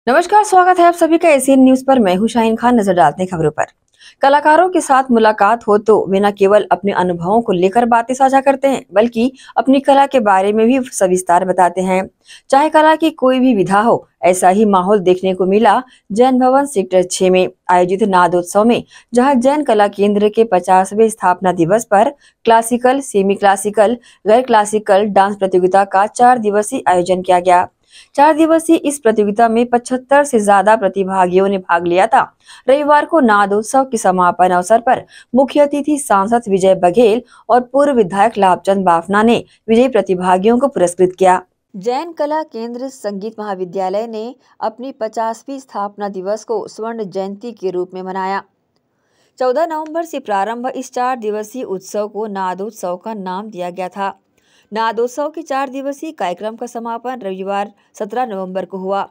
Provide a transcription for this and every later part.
नमस्कार, स्वागत है आप सभी का एशियन न्यूज पर। मैं हूं शाहीन खान। नजर डालते हैं खबरों पर। कलाकारों के साथ मुलाकात हो तो वे न केवल अपने अनुभवों को लेकर बातें साझा करते हैं, बल्कि अपनी कला के बारे में भी सविस्तार बताते हैं। चाहे कला की कोई भी विधा हो, ऐसा ही माहौल देखने को मिला जैन भवन सेक्टर 6 में आयोजित नादोत्सव में, जहां जैन कला केंद्र के 50वें स्थापना दिवस पर क्लासिकल, सेमी क्लासिकल, गैर क्लासिकल डांस प्रतियोगिता का 4 दिवसीय आयोजन किया गया। 4 दिवसीय इस प्रतियोगिता में 75 से ज्यादा प्रतिभागियों ने भाग लिया था। रविवार को नादोत्सव के समापन अवसर पर मुख्य अतिथि सांसद विजय बघेल और पूर्व विधायक लाभचंद बाफना ने विजयी प्रतिभागियों को पुरस्कृत किया। जैन कला केंद्र संगीत महाविद्यालय ने अपनी 50वीं स्थापना दिवस को स्वर्ण जयंती के रूप में मनाया। 14 नवंबर से प्रारंभ इस 4 दिवसीय उत्सव को नादोत्सव का नाम दिया गया था। नादोत्सव के 4 दिवसीय कार्यक्रम का समापन रविवार 17 नवंबर को हुआ।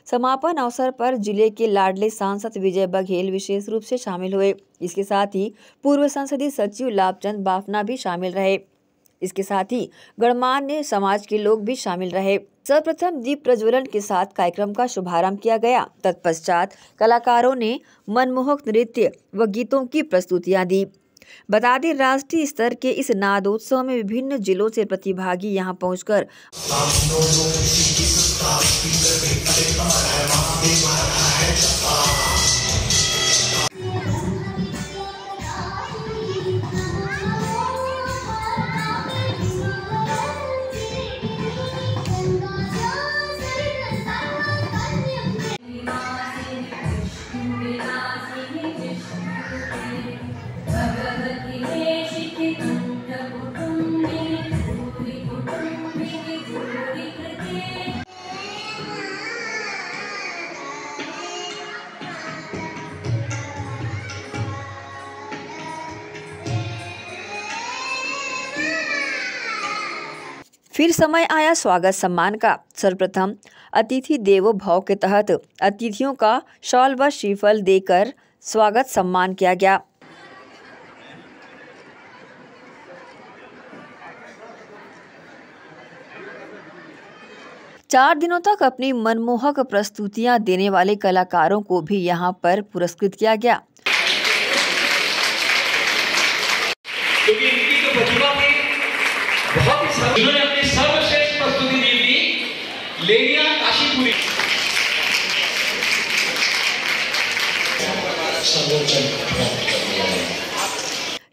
समापन अवसर पर जिले के लाडले सांसद विजय बघेल विशेष रूप से शामिल हुए। इसके साथ ही पूर्व संसदीय सचिव लाभचंद बाफना भी शामिल रहे। इसके साथ ही गणमान्य समाज के लोग भी शामिल रहे। सर्वप्रथम दीप प्रज्वलन के साथ कार्यक्रम का शुभारंभ किया गया। तत्पश्चात कलाकारों ने मनमोहक नृत्य व गीतों की प्रस्तुतियां दी। बता दें, राष्ट्रीय स्तर के इस नादोत्सव में विभिन्न जिलों से प्रतिभागी यहां पहुंचकर फिर समय आया स्वागत सम्मान का। सर्वप्रथम अतिथि देवो भव के तहत अतिथियों का शॉल व श्रीफल देकर स्वागत सम्मान किया गया। चार दिनों तक अपनी मनमोहक प्रस्तुतियां देने वाले कलाकारों को भी यहां पर पुरस्कृत किया गया। इन्होंने अपनी सर्वश्रेष्ठ प्रस्तुति दी थी लेनिया काशीपुरी।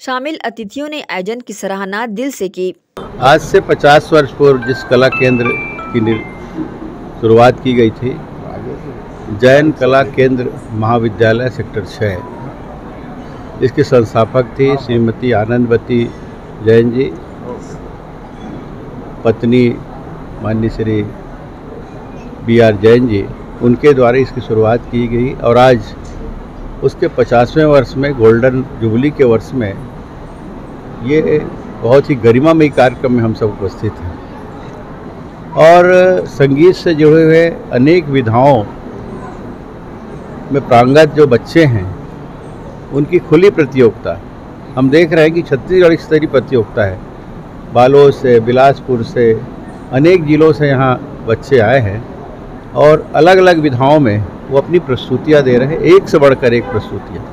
शामिल अतिथियों ने आयोजन की सराहना दिल से की। आज से 50 वर्ष पूर्व जिस कला केंद्र की शुरुआत की गई थी, जैन कला केंद्र महाविद्यालय सेक्टर 6, इसके संस्थापक थी श्रीमती आनंदवती जैन जी, पत्नी माननीय श्री BR जैन जी, उनके द्वारा इसकी शुरुआत की गई। और आज उसके 50वें वर्ष में, गोल्डन जुबली के वर्ष में, ये बहुत ही गरिमामयी कार्यक्रम में हम सब उपस्थित हैं। और संगीत से जुड़े हुए अनेक विधाओं में प्रांगत जो बच्चे हैं, उनकी खुली प्रतियोगिता हम देख रहे हैं कि छत्तीसगढ़ स्तरीय प्रतियोगिता है। बालोद से, बिलासपुर से, अनेक जिलों से यहाँ बच्चे आए हैं और अलग अलग विधाओं में वो अपनी प्रस्तुतियाँ दे रहे हैं, एक से बढ़कर एक प्रस्तुतियाँ।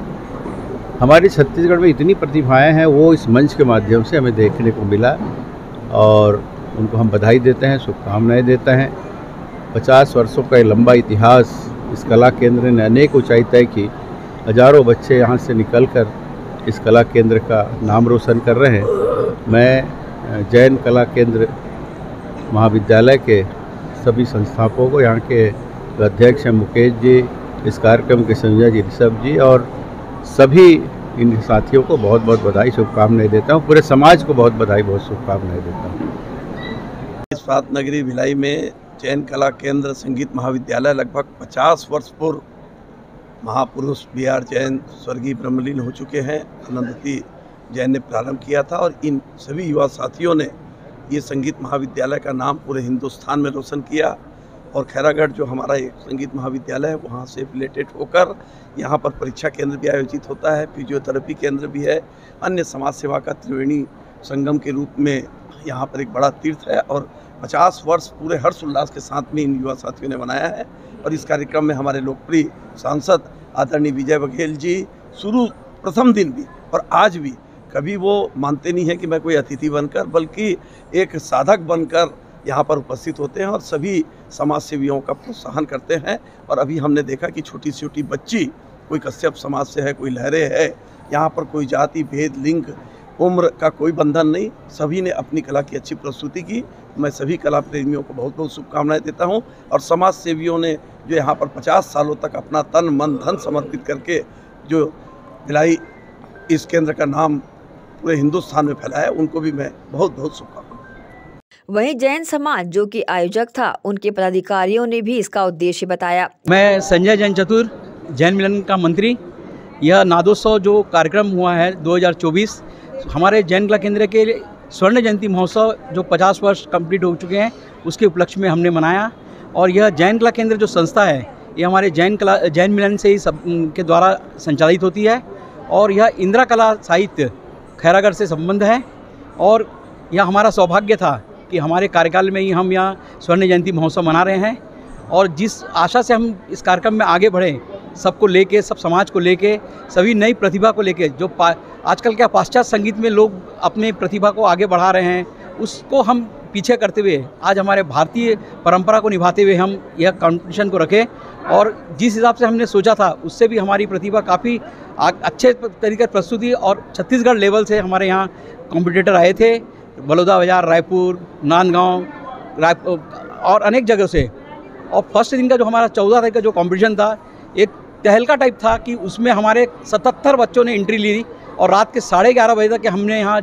हमारी छत्तीसगढ़ में इतनी प्रतिभाएं हैं, वो इस मंच के माध्यम से हमें देखने को मिला और उनको हम बधाई देते हैं, शुभकामनाएं देते हैं। 50 वर्षों का लंबा इतिहास इस कला केंद्र ने अनेक ऊंचाई तय की। हजारों बच्चे यहाँ से निकलकर इस कला केंद्र का नाम रोशन कर रहे हैं। मैं जैन कला केंद्र महाविद्यालय के सभी संस्थापकों को, यहाँ के अध्यक्ष हैं मुकेश जी, इस कार्यक्रम के संयोजक जी ऋषभ जी, और सभी इन साथियों को बहुत बहुत बधाई, शुभकामनाएं देता हूँ। पूरे समाज को बहुत बधाई, बहुत शुभकामनाएं देता हूँ। स्वात नगरी भिलाई में जैन कला केंद्र संगीत महाविद्यालय लगभग 50 वर्ष पूर्व महापुरुष BR जैन स्वर्गीय ब्रह्मलीन हो चुके हैं, आनंदवती जैन ने प्रारंभ किया था। और इन सभी युवा साथियों ने ये संगीत महाविद्यालय का नाम पूरे हिंदुस्तान में रोशन किया। और खैरागढ़ जो हमारा एक संगीत महाविद्यालय है, वहाँ से रिलेटेड होकर यहाँ पर परीक्षा केंद्र भी आयोजित होता है, फिजियोथेरेपी केंद्र भी है, अन्य समाज सेवा का त्रिवेणी संगम के रूप में यहाँ पर एक बड़ा तीर्थ है। और 50 वर्ष पूरे हर्ष उल्लास के साथ में इन युवा साथियों ने मनाया है। और इस कार्यक्रम में हमारे लोकप्रिय सांसद आदरणीय विजय बघेल जी शुरू प्रथम दिन भी और आज भी कभी वो मानते नहीं हैं कि मैं कोई अतिथि बनकर, बल्कि एक साधक बनकर यहाँ पर उपस्थित होते हैं और सभी समाज सेवियों का प्रोत्साहन करते हैं। और अभी हमने देखा कि छोटी छोटी बच्ची, कोई कश्यप समाज से है, कोई लहरे है, यहाँ पर कोई जाति भेद लिंग उम्र का कोई बंधन नहीं, सभी ने अपनी कला की अच्छी प्रस्तुति की। मैं सभी कला प्रेमियों को बहुत बहुत शुभकामनाएं देता हूँ। और समाज सेवियों ने जो यहाँ पर 50 सालों तक अपना तन मन धन समर्पित करके जो भिलाई इस केंद्र का नाम पूरे हिंदुस्तान में फैलाया, उनको भी मैं बहुत बहुत शुभकामनाएं। वहीं जैन समाज जो कि आयोजक था, उनके पदाधिकारियों ने भी इसका उद्देश्य बताया। मैं संजय जैन चतुर, जैन मिलन का मंत्री। यह नादोत्सव जो कार्यक्रम हुआ है 2024, हमारे जैन कला केंद्र के स्वर्ण जयंती महोत्सव जो 50 वर्ष कंप्लीट हो चुके हैं, उसके उपलक्ष्य में हमने मनाया। और यह जैन कला केंद्र जो संस्था है, ये हमारे जैन मिलन से ही सब के द्वारा संचालित होती है। और यह इंदिरा कला साहित्य खैरागढ़ से संबंध है। और यह हमारा सौभाग्य था कि हमारे कार्यकाल में ही हम यहाँ स्वर्ण जयंती महोत्सव मना रहे हैं। और जिस आशा से हम इस कार्यक्रम में आगे बढ़े, सबको लेके, सब समाज को लेके, सभी नई प्रतिभा को लेके, जो आजकल क्या पाश्चात्य संगीत में लोग अपने प्रतिभा को आगे बढ़ा रहे हैं, उसको हम पीछे करते हुए आज हमारे भारतीय परंपरा को निभाते हुए हम यह कॉम्पिटिशन को रखे। और जिस हिसाब से हमने सोचा था, उससे भी हमारी प्रतिभा काफ़ी अच्छे तरीके से प्रस्तुति। और छत्तीसगढ़ लेवल से हमारे यहाँ कॉम्पिटिटर आए थे, बलौदा बाजार, रायपुर, नांदगांव, रायपुर और अनेक जगह से। और फर्स्ट दिन का जो हमारा 14 तारीख का जो कंपटीशन था, एक तहलका टाइप था कि उसमें हमारे 77 बच्चों ने एंट्री ली और रात के 11:30 बजे तक हमने यहाँ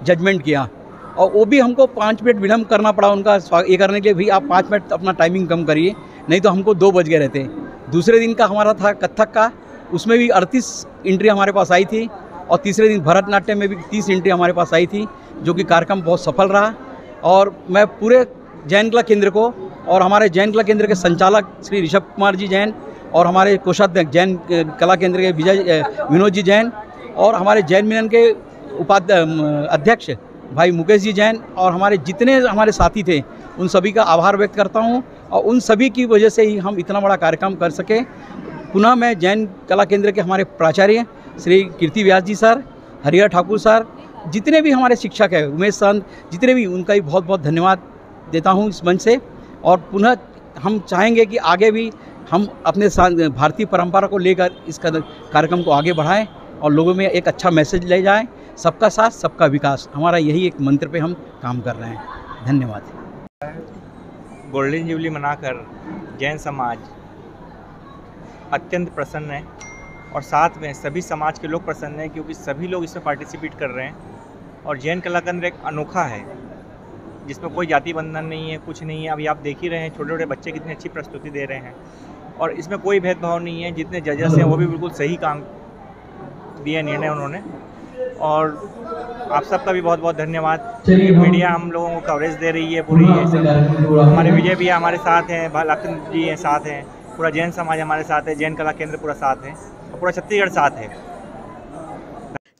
जजमेंट किया। और वो भी हमको 5 मिनट विलम्ब करना पड़ा उनका ये करने के लिए, भी आप 5 मिनट अपना टाइमिंग कम करिए, नहीं तो हमको 2 बज गए रहते। दूसरे दिन का हमारा था कथक का, उसमें भी 38 एंट्री हमारे पास आई थी। और तीसरे दिन भरतनाट्यम में भी 30 एंट्री हमारे पास आई थी, जो कि कार्यक्रम बहुत सफल रहा। और मैं पूरे जैन कला केंद्र को और हमारे जैन कला केंद्र के संचालक श्री ऋषभ कुमार जी जैन और हमारे कोषाध्यक्ष जैन कला केंद्र के विनोद जी जैन और हमारे जैन मिलन के अध्यक्ष भाई मुकेश जी जैन और हमारे जितने हमारे साथी थे, उन सभी का आभार व्यक्त करता हूं। और उन सभी की वजह से ही हम इतना बड़ा कार्यक्रम कर सके। पुनः मैं जैन कला केंद्र के हमारे प्राचार्य श्री कीर्ति व्यास जी सर, हरिहर ठाकुर सर, जितने भी हमारे शिक्षक हैं, उमेश संत, जितने भी, उनका भी बहुत बहुत धन्यवाद देता हूं इस मंच से। और पुनः हम चाहेंगे कि आगे भी हम अपने भारतीय परंपरा को लेकर इस कार्यक्रम को आगे बढ़ाएं और लोगों में एक अच्छा मैसेज ले जाएं। सबका साथ, सबका विकास, हमारा यही एक मंत्र पे हम काम कर रहे हैं। धन्यवाद। गोल्डन जुबली मनाकर जैन समाज अत्यंत प्रसन्न है और साथ में सभी समाज के लोग प्रसन्न हैं, क्योंकि सभी लोग इसमें पार्टिसिपेट कर रहे हैं। और जैन कला केंद्र एक अनोखा है जिसमें कोई जाति बंधन नहीं है, कुछ नहीं है। अभी आप देख ही रहे हैं छोटे छोटे बच्चे कितनी अच्छी प्रस्तुति दे रहे हैं और इसमें कोई भेदभाव नहीं है। जितने जजेस हैं वो भी बिल्कुल सही काम दिया निर्णय उन्होंने। और आप सबका भी बहुत बहुत धन्यवाद। मीडिया हम लोगों को कवरेज दे रही है पूरी। हमारे विजय भी हमारे साथ हैं, लखन जी हैं साथ हैं, पूरा जैन समाज हमारे साथ है, जैन कला केंद्र पूरा साथ है और पूरा छत्तीसगढ़ साथ है।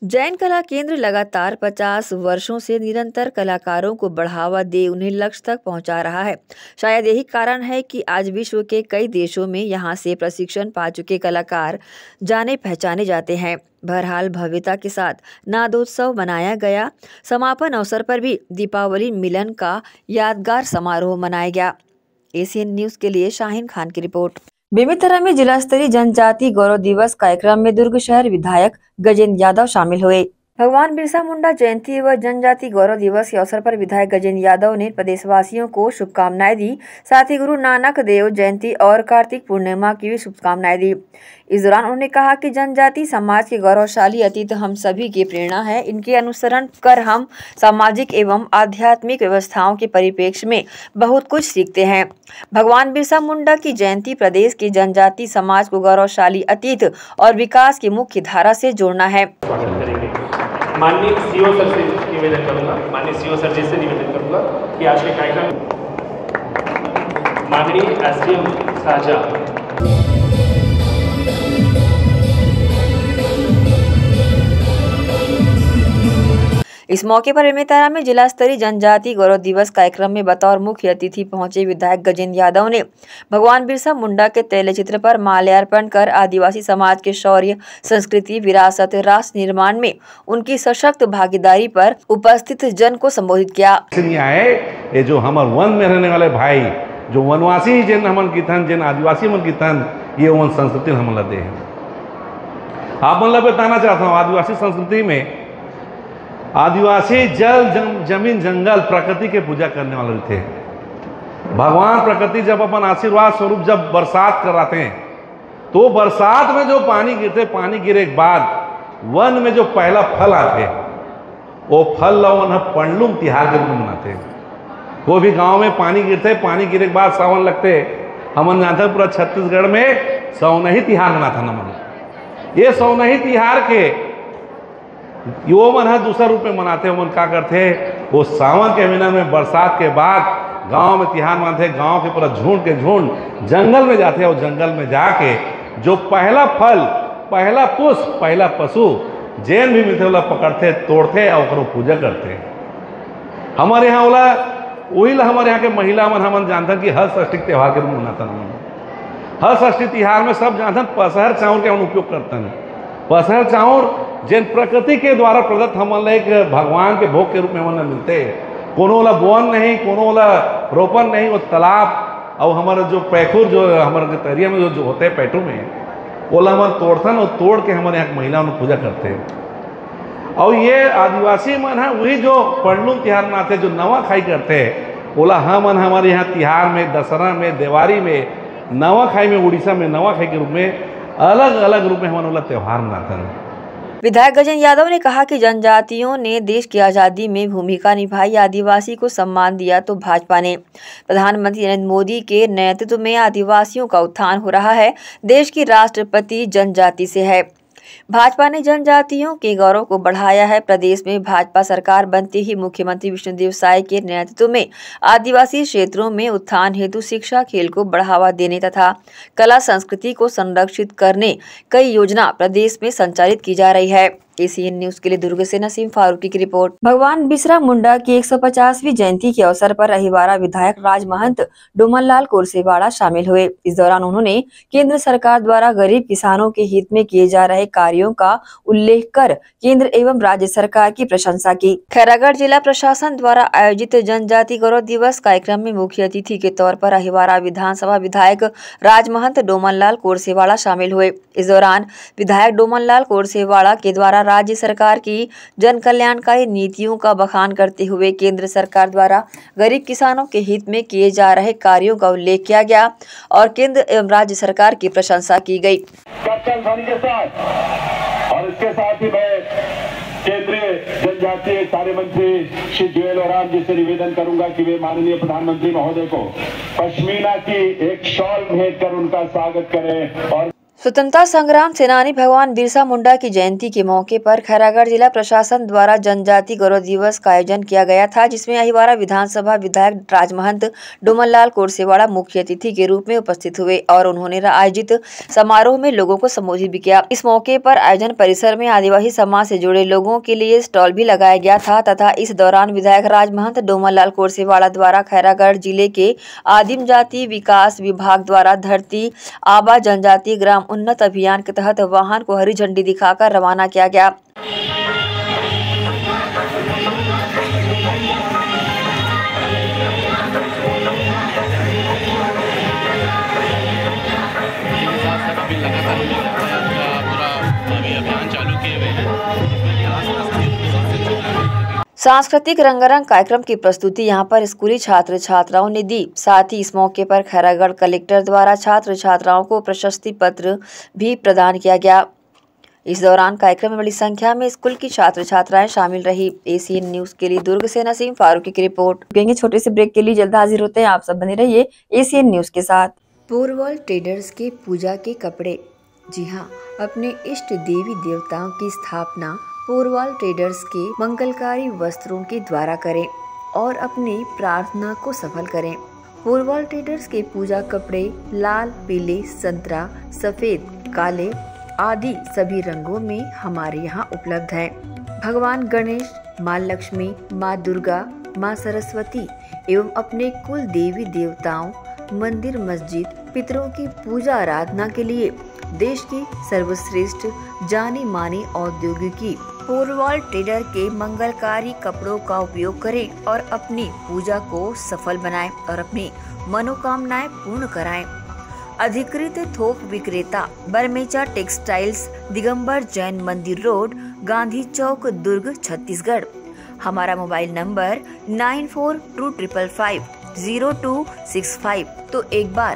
जैन कला केंद्र लगातार 50 वर्षों से निरंतर कलाकारों को बढ़ावा दे उन्हें लक्ष्य तक पहुंचा रहा है। शायद यही कारण है कि आज विश्व के कई देशों में यहां से प्रशिक्षण पा चुके कलाकार जाने पहचाने जाते हैं। बहरहाल भव्यता के साथ नादोत्सव मनाया गया। समापन अवसर पर भी दीपावली मिलन का यादगार समारोह मनाया गया। एशियन न्यूज़ के लिए शाहीन खान की रिपोर्ट। बेमेतरा में जिला स्तरीय जनजाति गौरव दिवस कार्यक्रम में दुर्ग शहर विधायक गजेंद्र यादव शामिल हुए। भगवान बिरसा मुंडा जयंती व जनजाति गौरव दिवस के अवसर पर विधायक गजेंद्र यादव ने प्रदेशवासियों को शुभकामनाएं दी। साथ ही गुरु नानक देव जयंती और कार्तिक पूर्णिमा की भी शुभकामनाएं दी। इस दौरान उन्होंने कहा कि जनजाति समाज के गौरवशाली अतीत हम सभी की प्रेरणा है। इनके अनुसरण कर हम सामाजिक एवं आध्यात्मिक व्यवस्थाओं के परिप्रेक्ष्य में बहुत कुछ सीखते हैं। भगवान बिरसा मुंडा की जयंती प्रदेश की जनजाति समाज को गौरवशाली अतीत और विकास की मुख्य धारा से जोड़ना है। माननीय सीओ सर से निवेदन करूंगा, माननीय सीओ सर जी से निवेदन करूंगा कि आज के कार्यक्रम माननीय एसडीएम साझा इस मौके पर बेमेतरा में जिला स्तरीय जनजाति गौरव दिवस कार्यक्रम में बतौर मुख्य अतिथि पहुंचे विधायक गजेंद्र यादव ने भगवान बिरसा मुंडा के तैलचित्र पर माल्यार्पण कर आदिवासी समाज के शौर्य, संस्कृति, विरासत, राष्ट्र निर्माण में उनकी सशक्त भागीदारी पर उपस्थित जन को संबोधित किया। ये जो हमारे वन में रहने वाले भाई जो वनवासी जिन हमन की थन, जिन आदिवासी मन की थन, ये वन संस्कृति हमन लदे हैं। आप मन बताना चाहता हूँ, आदिवासी संस्कृति में आदिवासी जल जमीन जंगल प्रकृति के पूजा करने वाले थे। भगवान प्रकृति जब अपन आशीर्वाद स्वरूप जब बरसात कराते हैं तो बरसात में जो पानी गिरते, पानी गिरे के बाद वन में जो पहला फल आते वो फल लवन पंडलुम तिहार के रूप में मनाते हैं। कोई भी गांव में पानी गिरते, पानी गिरे के बाद सावन लगते, हमन जानते पूरा छत्तीसगढ़ में सौनही तिहार मनाता नमन। ये सौनही तिहार के यो मन है दूसरा रूप में मनाते हैं। मन क्या करते, वो सावन के महीना में बरसात के बाद गांव में तिहार मनाते हैं। गांव के पूरा झुंड के झुंड जंगल में जाते हैं और जंगल में जाके जो पहला फल, पहला पुष्प, पहला पशु जैन भी मिलते वाला पकड़ते, तोड़ते और पूजा करते। हमारे यहाँ वाला वही हमारे यहाँ के महिला मन हमन जानते कि हर षष्ठी त्यौहार के रूप में मनाता न। हर षष्ठी तिहार में सब जानते पसहर चाउर के हम उपयोग करते हैं। पसहर चाउर जिन प्रकृति के द्वारा प्रदत्त हमन एक भगवान के भोग के रूप में हमन मिलते। कोनो वाला बोन नहीं, कोनो वाला रोपण नहीं, वो तालाब और हमारे जो पैखुर जो हमारे तरिया में जो होते हैं पैटू में, वो हम तोड़थन और तोड़ के हमारे यहाँ महिलाओं में पूजा करते हैं। और ये आदिवासी मन है वही जो पंडलुम तिहार मनाते, जो नवा खाई करते हैं। बोला हमन हमारे यहाँ तिहार में, दशहरा में, दिवाली में, नवा खाई में, उड़ीसा में नवा खाई के रूप में अलग अलग रूप में हमारे वाला त्यौहार मनाते हैं। विधायक गजेंद्र यादव ने कहा कि जनजातियों ने देश की आज़ादी में भूमिका निभाई, आदिवासी को सम्मान दिया तो भाजपा ने। प्रधानमंत्री नरेंद्र मोदी के नेतृत्व में आदिवासियों का उत्थान हो रहा है। देश की राष्ट्रपति जनजाति से है। भाजपा ने जनजातियों के गौरव को बढ़ाया है। प्रदेश में भाजपा सरकार बनते ही मुख्यमंत्री विष्णुदेव साय के नेतृत्व में आदिवासी क्षेत्रों में उत्थान हेतु शिक्षा, खेल को बढ़ावा देने तथा कला संस्कृति को संरक्षित करने कई योजना प्रदेश में संचालित की जा रही है। एसीएन न्यूज के लिए दुर्ग से नसीम फारूकी की रिपोर्ट। भगवान बिरसा मुंडा की 150वीं जयंती के अवसर पर अहिवारा विधायक राजमहंत डोमनलाल कोरसेवाड़ा शामिल हुए। इस दौरान उन्होंने केंद्र सरकार द्वारा गरीब किसानों के हित में किए जा रहे कार्यों का उल्लेख कर केंद्र एवं राज्य सरकार की प्रशंसा की। खैरागढ़ जिला प्रशासन द्वारा आयोजित जनजाति गौरव दिवस कार्यक्रम में मुख्य अतिथि के तौर पर अहिवारा विधानसभा विधायक राजमहंत डोमनलाल कोरसेवाड़ा शामिल हुए। इस दौरान विधायक डोमनलाल कोरसेवाड़ा के द्वारा राज्य सरकार की जन कल्याणकारी नीतियों का बखान करते हुए केंद्र सरकार द्वारा गरीब किसानों के हित में किए जा रहे कार्यों का उल्लेख किया गया और केंद्र एवं राज्य सरकार की प्रशंसा की गई। और इसके साथ ही मैं केंद्रीय जनजातीय कार्य मंत्री श्री जुएल ओराम जी से निवेदन करूंगा कि वे माननीय प्रधानमंत्री महोदय को पश्मीना की एक शॉल भेंट कर उनका स्वागत करें। और स्वतंत्रता संग्राम सेनानी भगवान बिरसा मुंडा की जयंती के मौके पर खैरागढ़ जिला प्रशासन द्वारा जनजाति गौरव दिवस का आयोजन किया गया था, जिसमें अहिवारा विधानसभा विधायक राजमहंत डोमनलाल कोरसेवाड़ा मुख्य अतिथि के रूप में उपस्थित हुए और उन्होंने आयोजित समारोह में लोगों को संबोधित भी किया। इस मौके पर आयोजन परिसर में आदिवासी समाज से जुड़े लोगों के लिए स्टॉल भी लगाया गया था तथा इस दौरान विधायक राजमहंत डोमनलाल कोरसेवाड़ा द्वारा खैरागढ़ जिले के आदिम जाति विकास विभाग द्वारा धरती आबा जनजाति ग्राम उन्नत अभियान के तहत वाहन को हरी झंडी दिखाकर रवाना किया गया। सांस्कृतिक रंगारंग कार्यक्रम की प्रस्तुति यहां पर स्कूली छात्र छात्राओं ने दी। साथ ही इस मौके पर खैरागढ़ कलेक्टर द्वारा छात्र छात्राओं को प्रशस्ति पत्र भी प्रदान किया गया। इस दौरान कार्यक्रम में बड़ी संख्या में स्कूल की छात्र छात्राएं शामिल रही। एसीएन न्यूज के लिए दुर्ग से नसीम फारूकी की रिपोर्ट। रुकेंगे छोटे से ब्रेक के लिए, जल्द हाजिर होते हैं। आप सब बने रहिए एसीएन न्यूज के साथ। पूर्वल ट्रेडर्स के पूजा के कपड़े। जी हाँ, अपने इष्ट देवी देवताओं की स्थापना पूर्वल ट्रेडर्स के मंगलकारी वस्त्रों के द्वारा करें और अपनी प्रार्थना को सफल करें। पूर्वल ट्रेडर्स के पूजा कपड़े लाल, पीले, संतरा, सफेद, काले आदि सभी रंगों में हमारे यहाँ उपलब्ध हैं। भगवान गणेश, माँ लक्ष्मी, माँ दुर्गा, माँ सरस्वती एवं अपने कुल देवी देवताओं, मंदिर मस्जिद, पितरों की पूजा आराधना के लिए देश की सर्वश्रेष्ठ जानी मानी औद्योगिकी पोरवाल ट्रेडर के मंगलकारी कपड़ों का उपयोग करें और अपनी पूजा को सफल बनाएं और अपनी मनोकामनाएं पूर्ण कराएं। अधिकृत थोक विक्रेता बरमेचा टेक्सटाइल्स, दिगंबर जैन मंदिर रोड, गांधी चौक, दुर्ग, छत्तीसगढ़। हमारा मोबाइल नंबर 9425550265। तो एक बार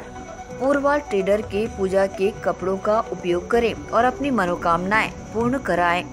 पोरवाल ट्रेडर के पूजा के कपड़ों का उपयोग करें और अपनी मनोकामनाएं पूर्ण कराएं।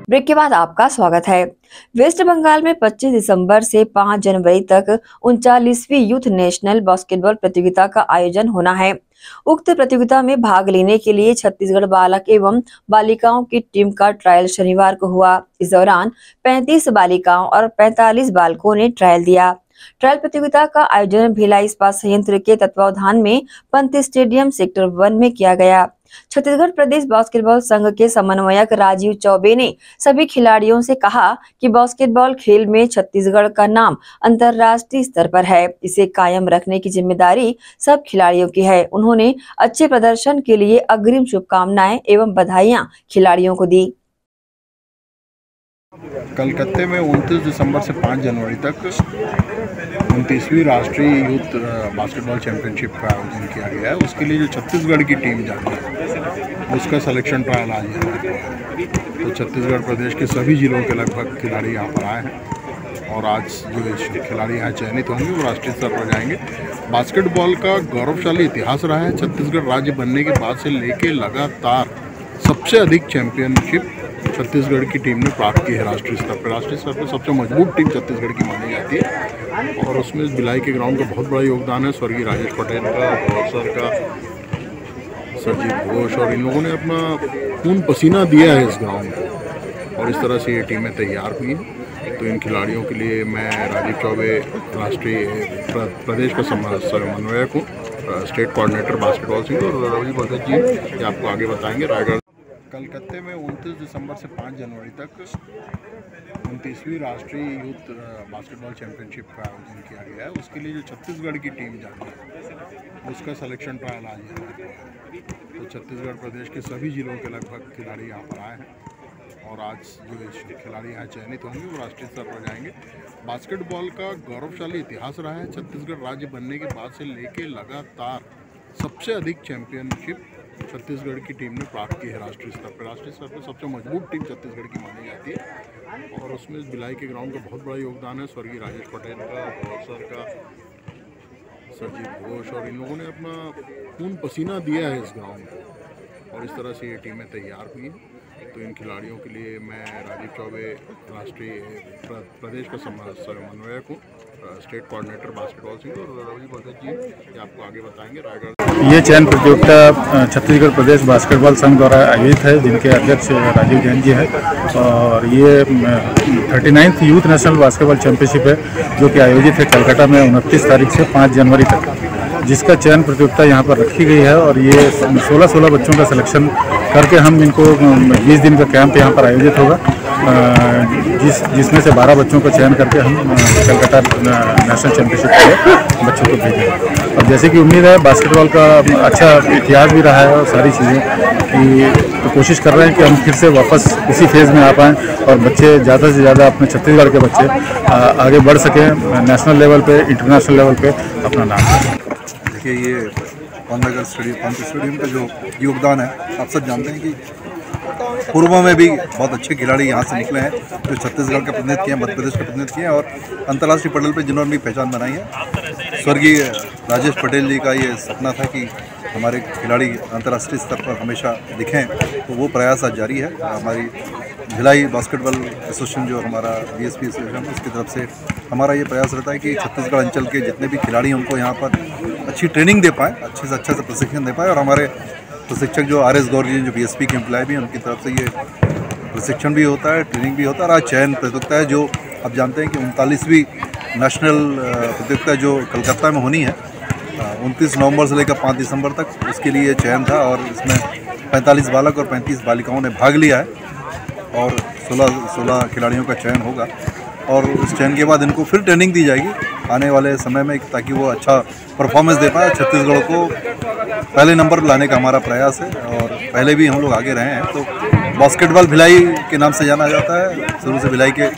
ब्रेक के बाद आपका स्वागत है। वेस्ट बंगाल में 25 दिसंबर से 5 जनवरी तक 39वीं यूथ नेशनल बास्केटबॉल प्रतियोगिता का आयोजन होना है। उक्त प्रतियोगिता में भाग लेने के लिए छत्तीसगढ़ बालक एवं बालिकाओं की टीम का ट्रायल शनिवार को हुआ। इस दौरान 35 बालिकाओं और 45 बालकों ने ट्रायल दिया। ट्रायल प्रतियोगिता का आयोजन भिलाई इस्पात संयंत्र के तत्वावधान में पंत स्टेडियम सेक्टर 1 में किया गया। छत्तीसगढ़ प्रदेश बास्केटबॉल संघ के समन्वयक राजीव चौबे ने सभी खिलाड़ियों से कहा कि बास्केटबॉल खेल में छत्तीसगढ़ का नाम अंतर्राष्ट्रीय स्तर पर है। इसे कायम रखने की जिम्मेदारी सब खिलाड़ियों की है। उन्होंने अच्छे प्रदर्शन के लिए अग्रिम शुभकामनाएं एवं बधाइयां खिलाड़ियों को दी। कलकत्ते में 29 दिसंबर से 5 जनवरी तक 29वीं राष्ट्रीय यूथ बास्केटबॉल चैंपियनशिप का आयोजन किया गया है। उसके लिए जो छत्तीसगढ़ की टीम जाती है उसका सिलेक्शन ट्रायल आज यहाँ है। तो छत्तीसगढ़ प्रदेश के सभी जिलों के लगभग खिलाड़ी यहाँ पर आए हैं और आज जो खिलाड़ी यहाँ चयनित होंगे वो राष्ट्रीय स्तर पर जाएंगे। बास्केटबॉल का गौरवशाली इतिहास रहा है। छत्तीसगढ़ राज्य बनने के बाद से लेके लगातार सबसे अधिक चैंपियनशिप छत्तीसगढ़ की टीम ने प्राप्त की है राष्ट्रीय स्तर पर। राष्ट्रीय स्तर पर सबसे मजबूत टीम छत्तीसगढ़ की मानी जाती है और उसमें भिलाई के ग्राउंड का बहुत बड़ा योगदान है। स्वर्गीय राजेश पटेल का, सर का, सरजीत घोष और इन लोगों ने अपना खून पसीना दिया है इस ग्राउंड को और इस तरह से ये टीमें तैयार हुई हैं। तो इन खिलाड़ियों के लिए मैं राजीव चौबे राष्ट्रीय प्रदेश का समन्वयक हूँ, स्टेट कोऑर्डिनेटर बास्केटबॉल सिंह, और रवि भगत जी ये आपको आगे बताएंगे। रायगढ़ कलकत्ते में 29 दिसंबर से 5 जनवरी तक 29वीं राष्ट्रीय यूथ बास्केटबॉल चैंपियनशिप का आयोजन किया गया है। उसके लिए जो छत्तीसगढ़ की टीम जाती है उसका सिलेक्शन ट्रायल आज यहाँ पे है। तो छत्तीसगढ़ प्रदेश के सभी जिलों के लगभग खिलाड़ी यहाँ पर आए हैं और आज जो खिलाड़ी यहाँ चयनित होंगे वो राष्ट्रीय स्तर पर जाएंगे। बास्केटबॉल का गौरवशाली इतिहास रहा है। छत्तीसगढ़ राज्य बनने के बाद से लेके लगातार सबसे अधिक चैंपियनशिप छत्तीसगढ़ की टीम ने प्राप्त की है राष्ट्रीय स्तर पर। राष्ट्रीय स्तर पर सबसे मजबूत टीम छत्तीसगढ़ की मानी जाती है और उसमें भिलाई के ग्राउंड का बहुत बड़ा योगदान है। स्वर्गीय राजेश पटेल का, सर का, सरजीत घोष, और इन लोगों ने अपना खून पसीना दिया है इस ग्राउंड को और इस तरह से ये टीमें तैयार हुई हैं। तो इन खिलाड़ियों के लिए मैं राजीव चौबे राष्ट्रीय प्रदेश का समन्वयक हूँ, स्टेट कोऑर्डिनेटर बास्केटबॉल सिंह, और रवि भगत जी ये आपको आगे बताएंगे। रायगढ़ ये चयन प्रतियोगिता छत्तीसगढ़ प्रदेश बास्केटबॉल संघ द्वारा आयोजित है, जिनके अध्यक्ष राजीव जैन जी हैं, और ये 39th youth national basketball championship है जो कि आयोजित है कलकत्ता में 29 तारीख से 5 जनवरी तक, जिसका चयन प्रतियोगिता यहाँ पर रखी गई है। और ये 16 बच्चों का सिलेक्शन करके हम इनको 20 दिन का कैंप यहाँ पर आयोजित होगा, जिसमें से 12 बच्चों का चयन करके हम कलकत्ता नेशनल चैंपियनशिप के लिए बच्चों को भेजेंगे। और जैसे कि उम्मीद है बास्केटबॉल का अच्छा इतिहास भी रहा है और सारी चीज़ें कि तो कोशिश कर रहे हैं कि हम फिर से वापस उसी फेज़ में आ पाएँ और बच्चे ज़्यादा से ज़्यादा अपने छत्तीसगढ़ के बच्चे आगे बढ़ सकें, नेशनल लेवल पे, इंटरनेशनल लेवल पे अपना नाम करें। देखिए ये पौंडगढ़ स्टेडियम का जो योगदान है आप सब जानते हैं कि पूर्व में भी बहुत अच्छे खिलाड़ी यहाँ से निकले हैं जो छत्तीसगढ़ का प्रतिनिधित्व किया, मध्य प्रदेश का प्रतिनिधित्व किया और अंतर्राष्ट्रीय पटल पर जिन्होंने भी पहचान बनाई है। स्वर्गीय राजेश पटेल जी का ये सपना था कि हमारे खिलाड़ी अंतर्राष्ट्रीय स्तर पर हमेशा दिखें, तो वो प्रयास आज जारी है। हमारी भिलाई बास्केटबॉल एसोसिएशन जो हमारा BSP एसोसिएशन उसकी तरफ से हमारा ये प्रयास रहता है कि छत्तीसगढ़ अंचल के जितने भी खिलाड़ी हैं उनको यहाँ पर अच्छी ट्रेनिंग दे पाएँ, अच्छे से प्रशिक्षण दे पाएँ। और हमारे प्रशिक्षक जो RS गौर जी जो BSP के एम्प्लॉय भी हैं उनकी तरफ से ये प्रशिक्षण भी होता है, ट्रेनिंग भी होता है। और आज चयन प्रतियोगिता है जो आप जानते हैं कि 39वीं नेशनल प्रतियोगिता जो कलकत्ता में होनी है 29 नवंबर से लेकर 5 दिसंबर तक, उसके लिए चयन था और इसमें 45 बालक और 35 बालिकाओं ने भाग लिया है और 16 खिलाड़ियों का चयन होगा। और उस चयन के बाद इनको फिर ट्रेनिंग दी जाएगी आने वाले समय में ताकि वो अच्छा परफॉर्मेंस दे पाए। छत्तीसगढ़ को पहले नंबर पर लाने का हमारा प्रयास है और पहले भी हम लोग आगे रहे हैं। तो बास्केटबॉल भिलाई के नाम से जाना जाता है, शुरू से भिलाई के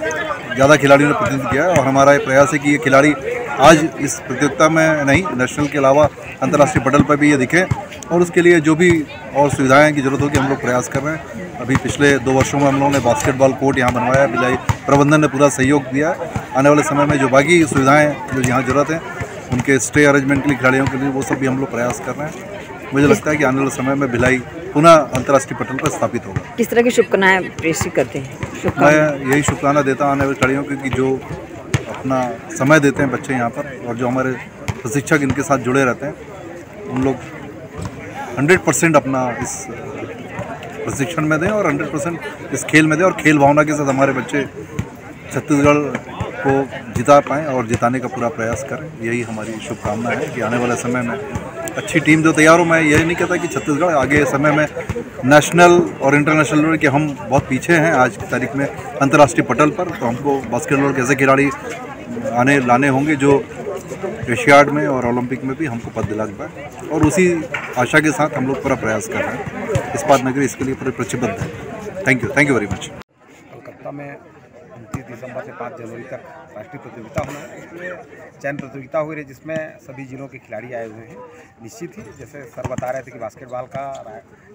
ज़्यादा खिलाड़ियों ने प्रतिनिधित्व किया है और हमारा ये प्रयास है कि ये खिलाड़ी आज इस प्रतियोगिता में नहीं, नेशनल के अलावा अंतर्राष्ट्रीय पटल पर भी ये दिखे और उसके लिए जो भी और सुविधाएं की जरूरत होगी हम लोग प्रयास कर रहे हैं। अभी पिछले 2 वर्षों में हम लोगों ने बास्केटबॉल कोर्ट यहाँ बनवाया है, भिलाई प्रबंधन ने पूरा सहयोग दिया है। आने वाले समय में जो बाकी सुविधाएँ जो यहाँ ज़रूरत है उनके स्टे अरेंजमेंट के लिए खिलाड़ियों के लिए वो सब भी हम लोग प्रयास कर रहे हैं। मुझे लगता है कि आने वाले समय में भिलाई पुनः अंतर्राष्ट्रीय पटल पर स्थापित होगा। किस तरह की शुभकामनाएं प्रेषित करते हैं? मैं यही शुभकामना देता हूँ आने वाले खिलाड़ियों को कि जो अपना समय देते हैं बच्चे यहाँ पर और जो हमारे प्रशिक्षक इनके साथ जुड़े रहते हैं उन लोग 100% अपना इस प्रशिक्षण में दें और 100% इस खेल में दें और खेल भावना के साथ हमारे बच्चे छत्तीसगढ़ को जिता पाएँ और जिताने का पूरा प्रयास करें। यही हमारी शुभकामना है कि आने वाले समय में अच्छी टीम जो तैयार हो। मैं यही नहीं कहता कि छत्तीसगढ़ आगे समय में नेशनल और इंटरनेशनल लेवल के हम बहुत पीछे हैं आज की तारीख में अंतर्राष्ट्रीय पटल पर, तो हमको बास्केटबॉल के ऐसे खिलाड़ी लाने होंगे जो एशियाड में और ओलंपिक में भी हमको पद दिला पाए और उसी आशा के साथ हम लोग पूरा प्रयास कर रहे हैं। इस्पात नगरी इसके लिए पूरे प्रतिबद्ध है। Thank you very much. Calcutta में 29 दिसंबर से 5 जनवरी तक राष्ट्रीय प्रतियोगिता होना है। इसमें चयन प्रतियोगिता हुई है जिसमें सभी जिलों के खिलाड़ी आए हुए हैं। निश्चित ही जैसे सर बता रहे थे कि बास्केटबॉल का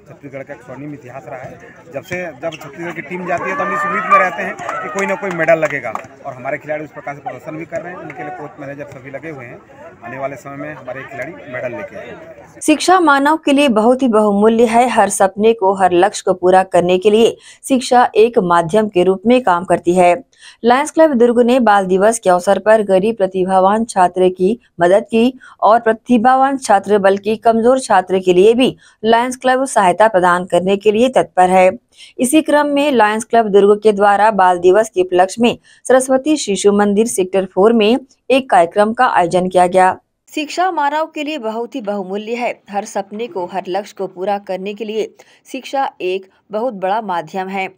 छत्तीसगढ़ का एक स्वर्णिम इतिहास रहा है। जब छत्तीसगढ़ की टीम जाती है तो हम इस उम्मीद में रहते हैं कि कोई ना कोई मेडल लगेगा और हमारे खिलाड़ी उस प्रकार से प्रदर्शन भी कर रहे हैं। उनके लिए कोच मैनेजर सभी लगे हुए हैं। आने वाले समय में हमारे खिलाड़ी मेडल लेके आएंगे। शिक्षा मानव के लिए बहुत ही बहुमूल्य है। हर सपने को, हर लक्ष्य को पूरा करने के लिए शिक्षा एक माध्यम के रूप में काम करती है। है। लायंस क्लब दुर्ग ने बाल दिवस के अवसर पर गरीब प्रतिभावान छात्र की मदद की और प्रतिभावान छात्र बल्कि कमजोर छात्र के लिए भी लायंस क्लब सहायता प्रदान करने के लिए तत्पर है। इसी क्रम में लायंस क्लब दुर्ग के द्वारा बाल दिवस के उपलक्ष्य में सरस्वती शिशु मंदिर सेक्टर 4 में एक कार्यक्रम का आयोजन किया गया। शिक्षा मानव के लिए बहुत ही बहुमूल्य है। हर सपने को, हर लक्ष्य को पूरा करने के लिए शिक्षा एक बहुत बड़ा माध्यम है।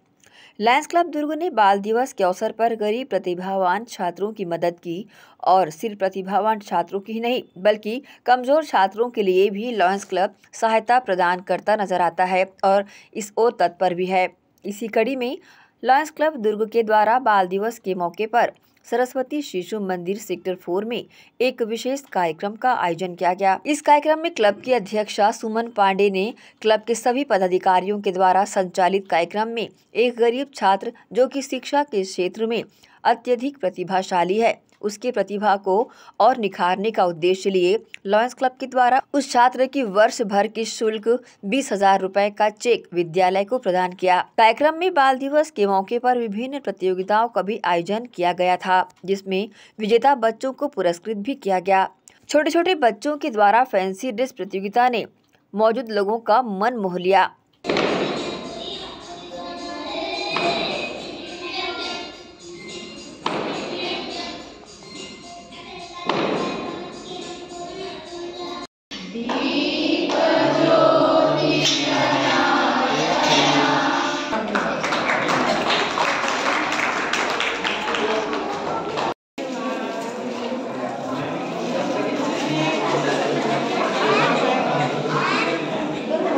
लायंस क्लब दुर्ग ने बाल दिवस के अवसर पर गरीब प्रतिभावान छात्रों की मदद की और सिर्फ प्रतिभावान छात्रों की ही नहीं बल्कि कमजोर छात्रों के लिए भी लायंस क्लब सहायता प्रदान करता नजर आता है और इस ओर तत्पर भी है। इसी कड़ी में लायंस क्लब दुर्ग के द्वारा बाल दिवस के मौके पर सरस्वती शिशु मंदिर सेक्टर 4 में एक विशेष कार्यक्रम का आयोजन किया गया। इस कार्यक्रम में क्लब की अध्यक्षा सुमन पांडे ने क्लब के सभी पदाधिकारियों के द्वारा संचालित कार्यक्रम में एक गरीब छात्र जो कि शिक्षा के क्षेत्र में अत्यधिक प्रतिभाशाली है, उसकी प्रतिभा को और निखारने का उद्देश्य लिए लायंस क्लब के द्वारा उस छात्र की वर्ष भर की शुल्क 20,000 रुपए का चेक विद्यालय को प्रदान किया। कार्यक्रम में बाल दिवस के मौके पर विभिन्न प्रतियोगिताओं का भी आयोजन किया गया था, जिसमें विजेता बच्चों को पुरस्कृत भी किया गया। छोटे छोटे बच्चों के द्वारा फैंसी ड्रेस प्रतियोगिता ने मौजूद लोगों का मन मोह लिया।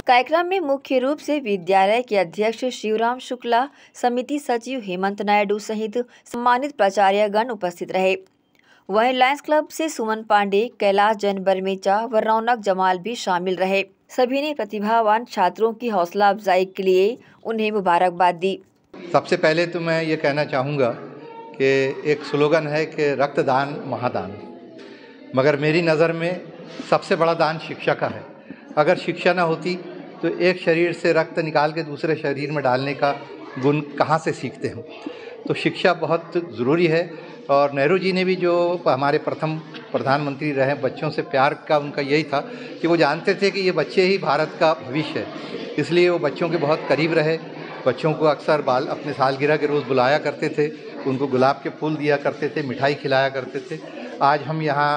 कार्यक्रम में मुख्य रूप से विद्यालय के अध्यक्ष शिवराम शुक्ला, समिति सचिव हेमंत नायडू सहित सम्मानित प्राचार्यगण उपस्थित रहे। वहीं लायंस क्लब से सुमन पांडे, कैलाश जैन बरमेचा व रौनक जमाल भी शामिल रहे। सभी ने प्रतिभावान छात्रों की हौसला अफजाई के लिए उन्हें मुबारकबाद दी। सबसे पहले तो मैं ये कहना चाहूँगा कि एक स्लोगन है कि रक्तदान महादान, मगर मेरी नज़र में सबसे बड़ा दान शिक्षा का है। अगर शिक्षा न होती तो एक शरीर से रक्त निकाल के दूसरे शरीर में डालने का गुण कहाँ से सीखते हम। तो शिक्षा बहुत ज़रूरी है और नेहरू जी ने भी जो हमारे प्रथम प्रधानमंत्री रहे, बच्चों से प्यार का उनका यही था कि वो जानते थे कि ये बच्चे ही भारत का भविष्य है, इसलिए वो बच्चों के बहुत करीब रहे। बच्चों को अक्सर अपने सालगिरह के रोज़ बुलाया करते थे, उनको गुलाब के फूल दिया करते थे, मिठाई खिलाया करते थे। आज हम यहाँ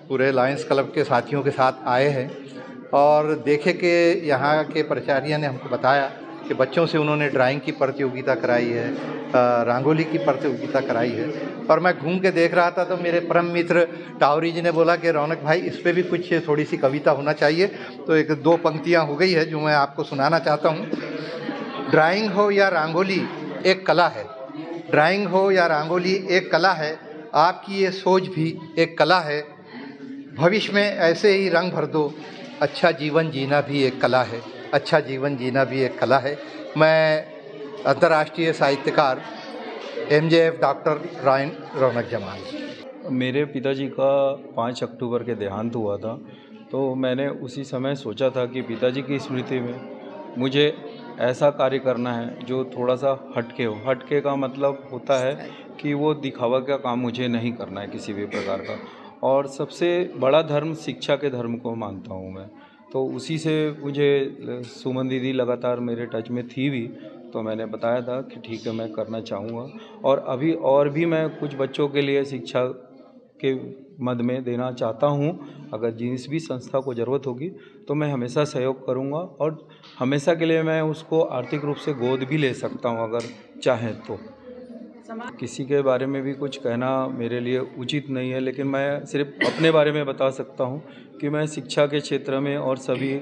पूरे लायंस क्लब के साथियों के साथ आए हैं और देखे कि यहाँ के प्राचार्य ने हमको बताया कि बच्चों से उन्होंने ड्राइंग की प्रतियोगिता कराई है, रंगोली की प्रतियोगिता कराई है। और मैं घूम के देख रहा था तो मेरे परम मित्र टावरी जी ने बोला कि रौनक भाई इस पे भी कुछ थोड़ी सी कविता होना चाहिए। तो एक दो पंक्तियाँ हो गई है जो मैं आपको सुनाना चाहता हूँ। ड्राइंग हो या रंगोली एक कला है, ड्राइंग हो या रंगोली एक कला है, आपकी ये सोच भी एक कला है। भविष्य में ऐसे ही रंग भर दो, अच्छा जीवन जीना भी एक कला है, अच्छा जीवन जीना भी एक कला है। मैं अंतर्राष्ट्रीय साहित्यकार MJF डॉक्टर रौनक जमाल। मेरे पिताजी का 5 अक्टूबर के देहांत हुआ था, तो मैंने उसी समय सोचा था कि पिताजी की स्मृति में मुझे ऐसा कार्य करना है जो थोड़ा सा हटके हो। हटके का मतलब होता है कि वो दिखावा का काम मुझे नहीं करना है किसी भी प्रकार का। और सबसे बड़ा धर्म शिक्षा के धर्म को मानता हूँ मैं। तो उसी से मुझे सुमन दीदी लगातार मेरे टच में थी भी, तो मैंने बताया था कि ठीक है मैं करना चाहूँगा। और अभी और भी मैं कुछ बच्चों के लिए शिक्षा के मद में देना चाहता हूँ। अगर जिस भी संस्था को ज़रूरत होगी तो मैं हमेशा सहयोग करूँगा और हमेशा के लिए मैं उसको आर्थिक रूप से गोद भी ले सकता हूँ अगर चाहें तो। किसी के बारे में भी कुछ कहना मेरे लिए उचित नहीं है, लेकिन मैं सिर्फ अपने बारे में बता सकता हूँ कि मैं शिक्षा के क्षेत्र में और सभी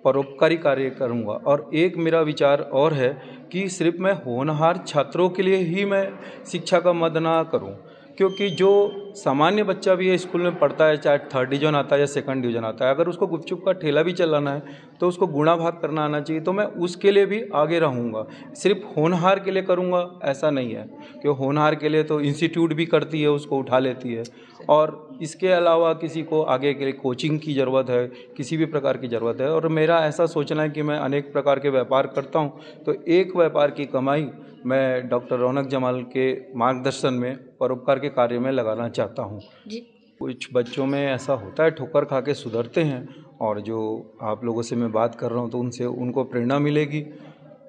परोपकारी कार्य करूँगा। और एक मेरा विचार और है कि सिर्फ मैं होनहार छात्रों के लिए ही मैं शिक्षा का मद ना करूँ, क्योंकि जो सामान्य बच्चा भी है स्कूल में पढ़ता है, चाहे 3rd डिवीज़न आता है या 2nd डिवीज़न आता है, अगर उसको गुपचुप का ठेला भी चलाना है तो उसको गुणा भाग करना आना चाहिए। तो मैं उसके लिए भी आगे रहूँगा, सिर्फ होनहार के लिए करूँगा ऐसा नहीं है। क्यों होनहार के लिए तो इंस्टीट्यूट भी करती है, उसको उठा लेती है। और इसके अलावा किसी को आगे के लिए कोचिंग की ज़रूरत है, किसी भी प्रकार की ज़रूरत है। और मेरा ऐसा सोचना है कि मैं अनेक प्रकार के व्यापार करता हूँ, तो एक व्यापार की कमाई मैं डॉक्टर रौनक जमाल के मार्गदर्शन में परोपकार के कार्य में लगाना चाहता हूँ। कुछ बच्चों में ऐसा होता है, ठोकर खा के सुधरते हैं, और जो आप लोगों से मैं बात कर रहा हूँ तो उनसे उनको प्रेरणा मिलेगी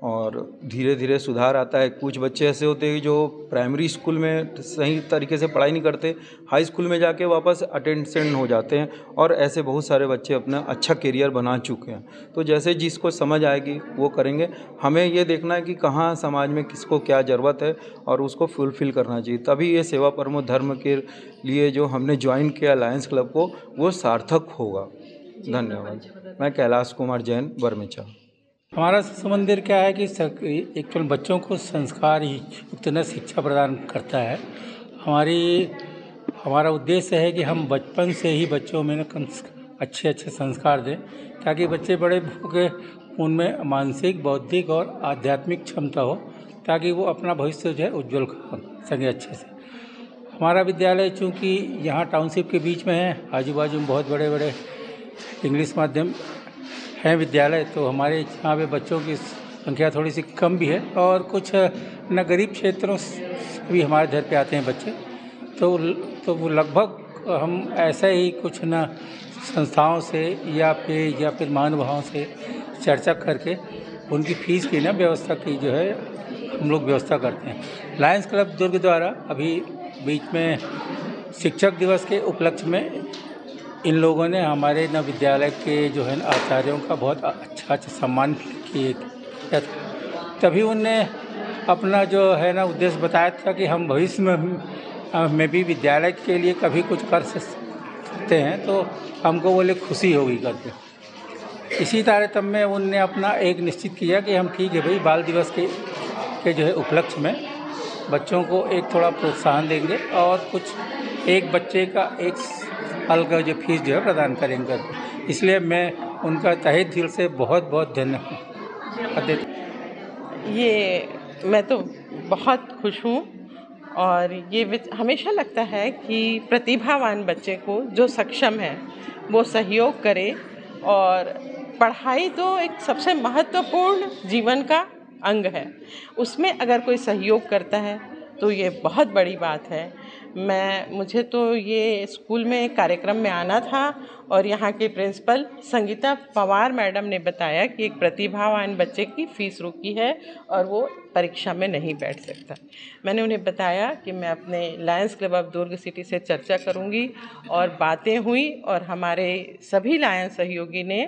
और धीरे धीरे सुधार आता है। कुछ बच्चे ऐसे होते हैं जो प्राइमरी स्कूल में सही तरीके से पढ़ाई नहीं करते, हाई स्कूल में जाके वापस अटेंशन हो जाते हैं, और ऐसे बहुत सारे बच्चे अपना अच्छा करियर बना चुके हैं। तो जैसे जिसको समझ आएगी वो करेंगे। हमें ये देखना है कि कहाँ समाज में किसको क्या ज़रूरत है और उसको फुलफ़िल करना चाहिए, तभी ये सेवा परमो धर्म के लिए जो हमने ज्वाइन किया लायंस क्लब को, वो सार्थक होगा। धन्यवाद। मैं कैलाश कुमार जैन, बरमेचा। हमारा शिशु मंदिर क्या है कि एक्चुअल बच्चों को संस्कार युक्त शिक्षा प्रदान करता है। हमारा उद्देश्य है कि हम बचपन से ही बच्चों में अच्छे संस्कार दें, ताकि बच्चे बड़े होकर उनमें मानसिक, बौद्धिक और आध्यात्मिक क्षमता हो, ताकि वो अपना भविष्य जो है उज्जवल कर सकें अच्छे से। हमारा विद्यालय चूँकि यहाँ टाउनशिप के बीच में है, आजू बाजू में बहुत बड़े बड़े इंग्लिश माध्यम हैं विद्यालय, तो हमारे यहाँ पे बच्चों की संख्या थोड़ी सी कम भी है, और कुछ न गरीब क्षेत्रों से भी हमारे घर पे आते हैं बच्चे, तो वो लगभग हम ऐसे ही कुछ न संस्थाओं से या फिर महानुभावों से चर्चा करके उनकी फ़ीस की व्यवस्था की जो है हम लोग व्यवस्था करते हैं। लायंस क्लब दुर्ग द्वारा अभी बीच में शिक्षक दिवस के उपलक्ष्य में इन लोगों ने हमारे विद्यालय के जो है आचार्यों का बहुत अच्छा सम्मान किया, तभी उनने अपना जो है उद्देश्य बताया था कि हम भविष्य में भी विद्यालय के लिए कभी कुछ कर सकते हैं, तो हमको बोले खुशी होगी करके। इसी तारतम्य में उनने अपना एक निश्चित किया कि हम ठीक है भाई, बाल दिवस के जो है उपलक्ष्य में बच्चों को एक थोड़ा प्रोत्साहन देंगे और कुछ एक बच्चे का एक साल का जो फीस जो है प्रदान करेंगे। इसलिए मैं उनका तहे दिल से बहुत बहुत धन्यवाद देता। ये मैं तो बहुत खुश हूँ, और ये हमेशा लगता है कि प्रतिभावान बच्चे को जो सक्षम है वो सहयोग करे, और पढ़ाई तो एक सबसे महत्वपूर्ण जीवन का अंग है, उसमें अगर कोई सहयोग करता है तो ये बहुत बड़ी बात है। मुझे तो ये स्कूल में एक कार्यक्रम में आना था, और यहाँ के प्रिंसिपल संगीता पवार मैडम ने बताया कि एक प्रतिभावान बच्चे की फ़ीस रुकी है और वो परीक्षा में नहीं बैठ सकता। मैंने उन्हें बताया कि मैं अपने Lions club of Durg city से चर्चा करूँगी, और बातें हुई, और हमारे सभी लायन सहयोगी ने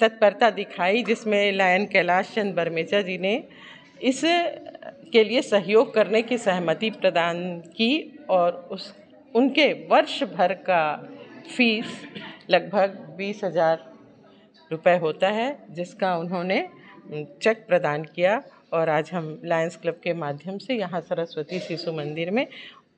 तत्परता दिखाई, जिसमें लायन कैलाश चंद बरमेचा जी ने इस के लिए सहयोग करने की सहमति प्रदान की, और उनके वर्ष भर का फीस लगभग 20,000 रुपये होता है, जिसका उन्होंने चेक प्रदान किया। और आज हम लायंस क्लब के माध्यम से यहाँ सरस्वती शिशु मंदिर में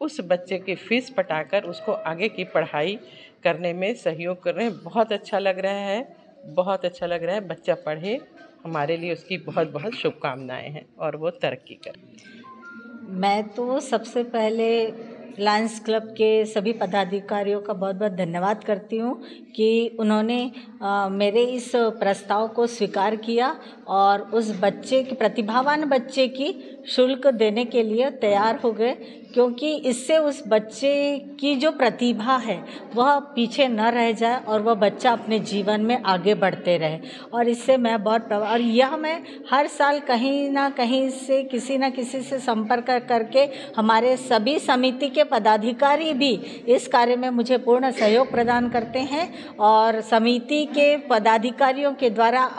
उस बच्चे की फ़ीस पटाकर उसको आगे की पढ़ाई करने में सहयोग कर रहे हैं। बहुत अच्छा लग रहा है, बहुत अच्छा लग रहा है। बच्चा पढ़े, हमारे लिए उसकी बहुत बहुत शुभकामनाएं हैं, और वो तरक्की करे। मैं तो सबसे पहले लायंस क्लब के सभी पदाधिकारियों का बहुत बहुत धन्यवाद करती हूँ कि उन्होंने मेरे इस प्रस्ताव को स्वीकार किया और उस बच्चे की प्रतिभावान बच्चे की शुल्क देने के लिए तैयार हो गए, क्योंकि इससे उस बच्चे की जो प्रतिभा है वह पीछे न रह जाए और वह बच्चा अपने जीवन में आगे बढ़ते रहे। और इससे मैं बहुत और यह मैं हर साल कहीं ना कहीं से किसी न किसी से संपर्क करके हमारे सभी समिति के पदाधिकारी भी इस कार्य में मुझे पूर्ण सहयोग प्रदान करते हैं। और समिति के पदाधिकारियों के द्वारा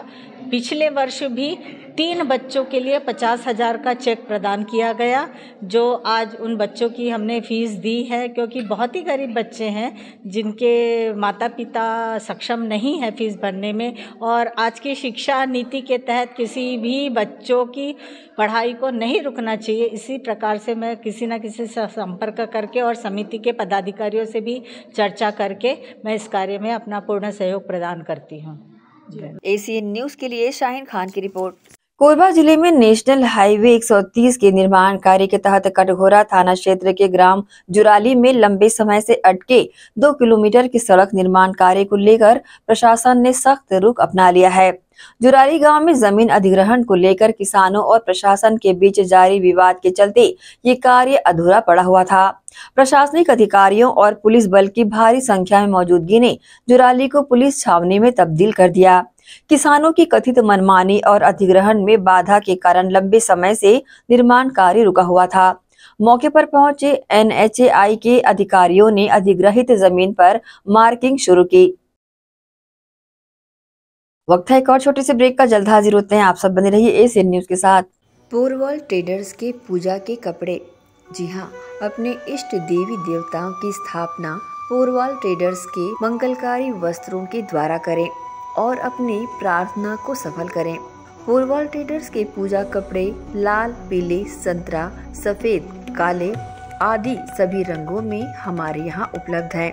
पिछले वर्ष भी 3 बच्चों के लिए 50,000 का चेक प्रदान किया गया, जो आज उन बच्चों की हमने फ़ीस दी है, क्योंकि बहुत ही गरीब बच्चे हैं जिनके माता पिता सक्षम नहीं है फ़ीस भरने में। और आज की शिक्षा नीति के तहत किसी भी बच्चों की पढ़ाई को नहीं रुकना चाहिए। इसी प्रकार से मैं किसी न किसी से संपर्क करके और समिति के पदाधिकारियों से भी चर्चा करके मैं इस कार्य में अपना पूर्ण सहयोग प्रदान करती हूँ। ACN न्यूज़ के लिए शाहीन खान की रिपोर्ट। कोरबा जिले में नेशनल हाईवे 130 के निर्माण कार्य के तहत कटघोरा थाना क्षेत्र के ग्राम जुराली में लंबे समय से अटके 2 किलोमीटर की सड़क निर्माण कार्य को लेकर प्रशासन ने सख्त रुख अपना लिया है। जुराली गांव में जमीन अधिग्रहण को लेकर किसानों और प्रशासन के बीच जारी विवाद के चलते ये कार्य अधूरा पड़ा हुआ था। प्रशासनिक अधिकारियों और पुलिस बल की भारी संख्या में मौजूदगी ने जुराली को पुलिस छावनी में तब्दील कर दिया। किसानों की कथित मनमानी और अधिग्रहण में बाधा के कारण लंबे समय से निर्माण कार्य रुका हुआ था। मौके पर पहुंचे NHAI के अधिकारियों ने अधिग्रहित जमीन पर मार्किंग शुरू की। वक्त है एक और छोटे से ब्रेक का, जल्द हाजिर होते हैं। आप सब बने रहिए एशियन न्यूज के साथ। पोरवाल ट्रेडर्स के पूजा के कपड़े। जी हाँ, अपने इष्ट देवी देवताओं की स्थापना पोरवाल ट्रेडर्स के मंगलकारी वस्त्रों के द्वारा करें और अपनी प्रार्थना को सफल करें। पोरवाल ट्रेडर्स के पूजा कपड़े लाल, पीले, संतरा, सफेद, काले आदि सभी रंगों में हमारे यहाँ उपलब्ध हैं।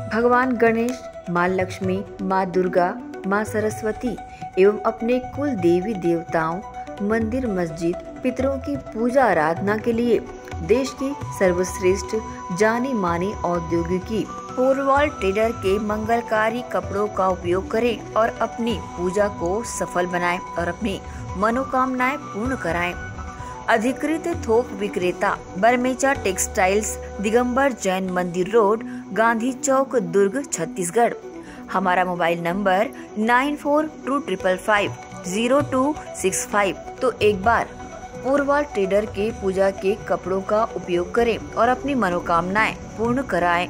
भगवान गणेश, माँ लक्ष्मी, माँ दुर्गा, माँ सरस्वती एवं अपने कुल देवी देवताओं, मंदिर, मस्जिद, पितरों की पूजा आराधना के लिए देश की सर्वश्रेष्ठ जानी मानी औद्योगिकी पोरवाल ट्रेडर के मंगलकारी कपड़ों का उपयोग करें और अपनी पूजा को सफल बनाएं और अपनी मनोकामनाएं पूर्ण कराएं। अधिकृत थोक विक्रेता बरमेचा टेक्सटाइल्स, दिगंबर जैन मंदिर रोड, गांधी चौक, दुर्ग, छत्तीसगढ़। हमारा मोबाइल नंबर 9425550265। तो एक बार पोरवाल ट्रेडर के पूजा के कपड़ों का उपयोग करें और अपनी मनोकामनाएं पूर्ण कराएं।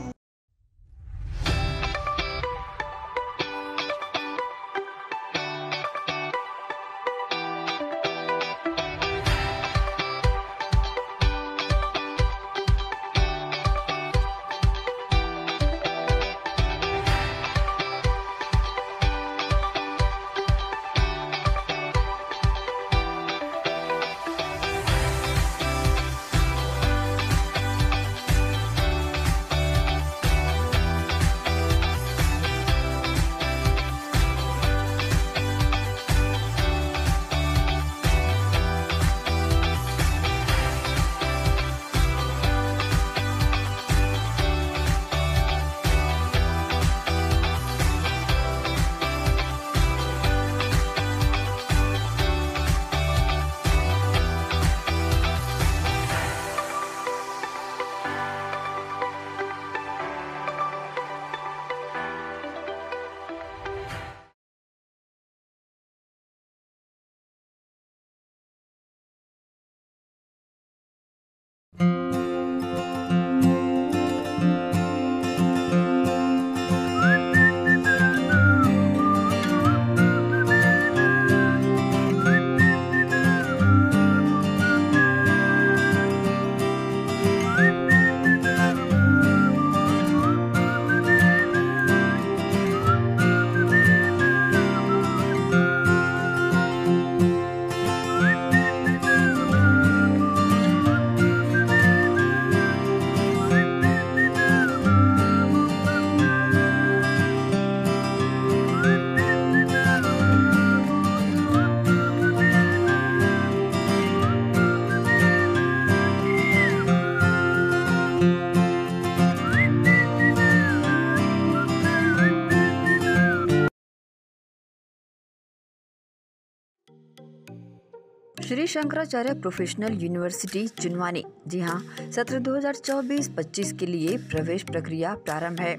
Shri Shankaracharya professional university Junwani. जी हाँ, सत्र 2024-25 के लिए प्रवेश प्रक्रिया प्रारंभ है।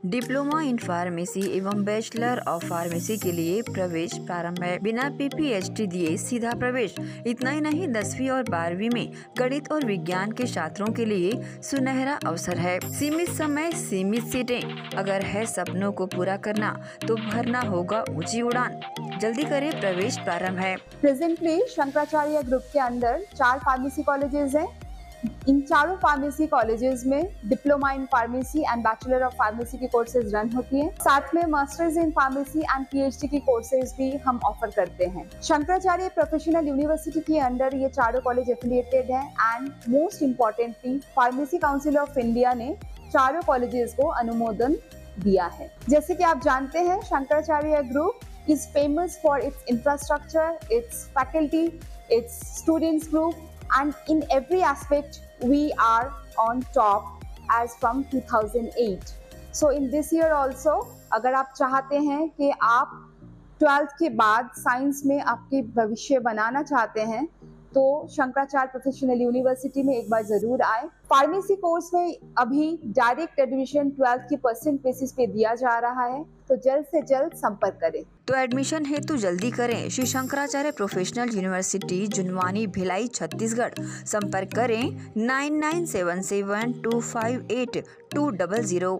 डिप्लोमा इन फार्मेसी एवं बैचलर ऑफ फार्मेसी के लिए प्रवेश प्रारंभ है। बिना PPHD दिए सीधा प्रवेश। इतना ही नहीं, 10वीं और 12वीं में गणित और विज्ञान के छात्रों के लिए सुनहरा अवसर है। सीमित समय, सीमित सीटें। अगर है सपनों को पूरा करना तो भरना होगा ऊंची उड़ान। जल्दी करें, प्रवेश प्रारंभ है। प्रेजेंटली शंकराचार्य ग्रुप के अंदर 4 फार्मेसी कॉलेजेस हैं। इन चारों फार्मेसी कॉलेजेस में diploma in pharmacy and bachelor of pharmacy की कोर्सेज रन होती हैं। साथ में masters in pharmacy and PhD की कोर्सेज भी हम ऑफर करते हैं। शंकराचार्य प्रोफेशनल यूनिवर्सिटी के अंदर ये चारों कॉलेज एफिलिएटेड हैं and most importantly pharmacy council of India ने चारों कॉलेजेस को अनुमोदन दिया है। जैसे कि आप जानते हैं, Shankaracharya group is famous for its infrastructure, its faculty, its students group, and in every aspect we are on top as from 2008. So in this year also, अगर आप चाहते हैं कि आप 12th के बाद साइंस में आपके भविष्य बनाना चाहते हैं तो शंकराचार्य प्रोफेशनल यूनिवर्सिटी में एक बार जरूर आए। फार्मेसी कोर्स में अभी डायरेक्ट एडमिशन 12th की परसेंट बेसिस पे दिया जा रहा है, तो जल्द से जल्द संपर्क करें। तो एडमिशन हेतु जल्दी करें श्री शंकराचार्य प्रोफेशनल यूनिवर्सिटी जुनवानी भिलाई छत्तीसगढ़। संपर्क करें 9977258200।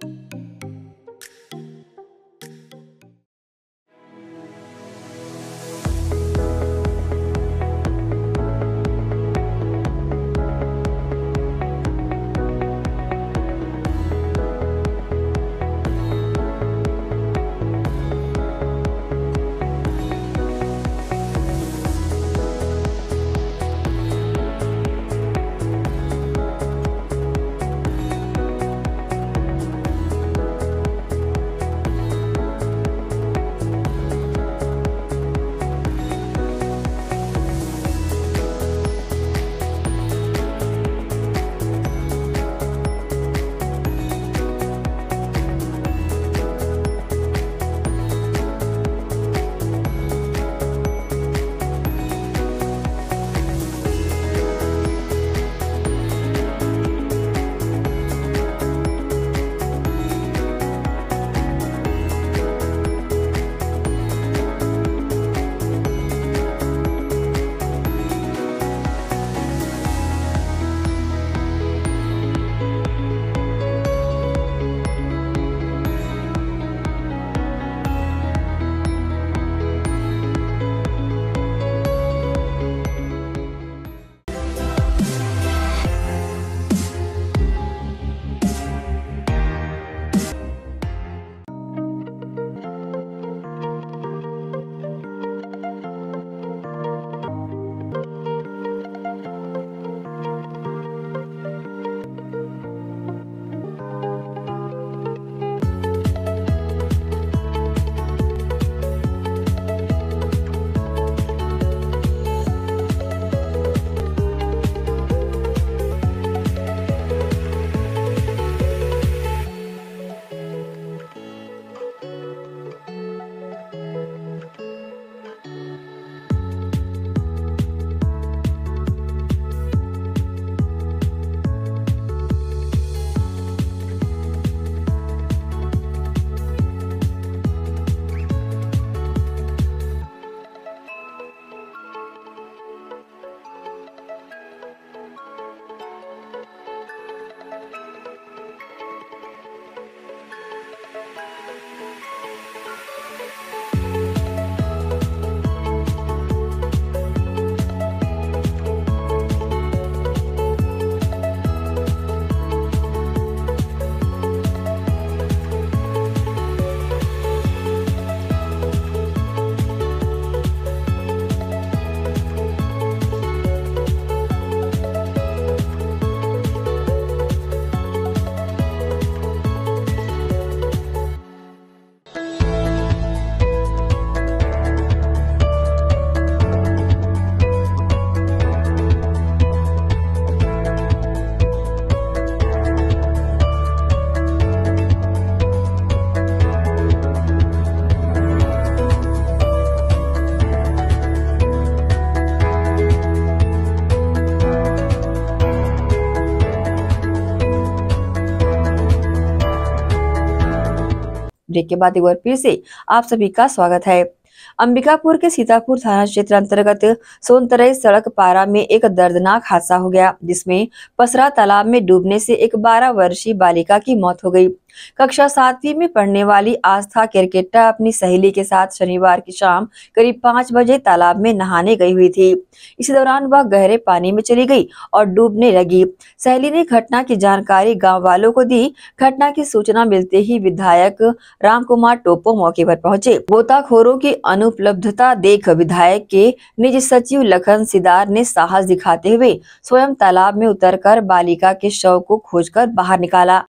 ब्रेक के बाद एक बार फिर से आप सभी का स्वागत है। अंबिकापुर के सीतापुर थाना क्षेत्र अंतर्गत सोनतरई सड़क पारा में एक दर्दनाक हादसा हो गया, जिसमें पसरा तालाब में डूबने से एक 12 वर्षीय बालिका की मौत हो गई। कक्षा 7वीं में पढ़ने वाली आस्था केरकेट्टा अपनी सहेली के साथ शनिवार की शाम करीब 5 बजे तालाब में नहाने गई हुई थी। इसी दौरान वह गहरे पानी में चली गई और डूबने लगी। सहेली ने घटना की जानकारी गांव वालों को दी। घटना की सूचना मिलते ही विधायक रामकुमार टोपो मौके पर पहुंचे। गोताखोरों की अनुपलब्धता देख विधायक के निजी सचिव लखन सिदार ने साहस दिखाते हुए स्वयं तालाब में उतरकर बालिका के शव को खोजकर बाहर निकाला।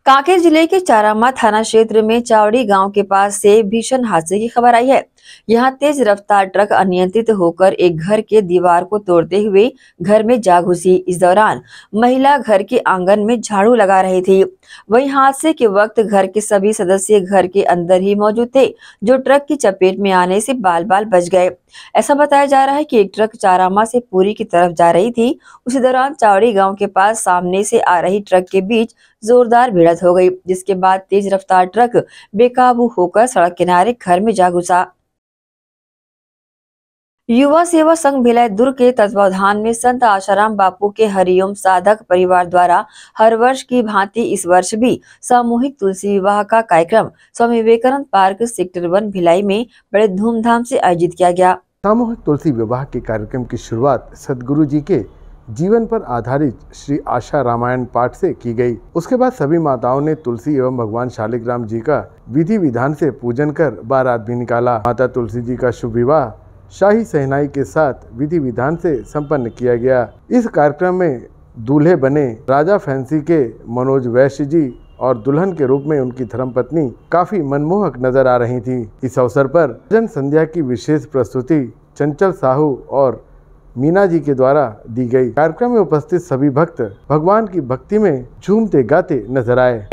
कांकेर जिले के चारामा थाना क्षेत्र में चावड़ी गांव के पास से भीषण हादसे की खबर आई है। यहां तेज रफ्तार ट्रक अनियंत्रित होकर एक घर के दीवार को तोड़ते हुए घर में जा घुसी। इस दौरान महिला घर के आंगन में झाड़ू लगा रही थी। वहीं हादसे के वक्त घर के सभी सदस्य घर के अंदर ही मौजूद थे, जो ट्रक की चपेट में आने से बाल बाल बच गए। ऐसा बताया जा रहा है कि एक ट्रक चारामा से पुरी की तरफ जा रही थी। उसी दौरान चावड़ी गांव के पास सामने से आ रही ट्रक के बीच जोरदार भिड़ंत हो गई, जिसके बाद तेज रफ्तार ट्रक बेकाबू होकर सड़क किनारे घर में जा घुसा। युवा सेवा संघ भिलाई दुर्ग के तत्वावधान में संत आशाराम बापू के हरिओम साधक परिवार द्वारा हर वर्ष की भांति इस वर्ष भी सामूहिक तुलसी विवाह का कार्यक्रम स्वामी विवेकानंद पार्क सेक्टर 1 भिलाई में बड़े धूमधाम से आयोजित किया गया। सामूहिक तुलसी विवाह के कार्यक्रम की शुरुआत सदगुरु जी के जीवन पर आधारित श्री आशा रामायण पाठ से की गई। उसके बाद सभी माताओं ने तुलसी एवं भगवान शालिग्राम जी का विधि विधान से पूजन कर बारात भी निकाला। माता तुलसी जी का शुभ विवाह शाही सहनाई के साथ विधि विधान से संपन्न किया गया। इस कार्यक्रम में दूल्हे बने राजा फैंसी के मनोज वैश्य जी और दुल्हन के रूप में उनकी धर्मपत्नी काफी मनमोहक नजर आ रही थी। इस अवसर पर भजन संध्या की विशेष प्रस्तुति चंचल साहू और मीना जी के द्वारा दी गई। कार्यक्रम में उपस्थित सभी भक्त भगवान की भक्ति में झूमते गाते नजर आए।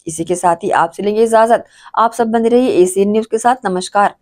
इसी के साथ ही आपसे लेंगे इजाजत। आप सब बने रहिए एसीएन न्यूज के साथ। नमस्कार।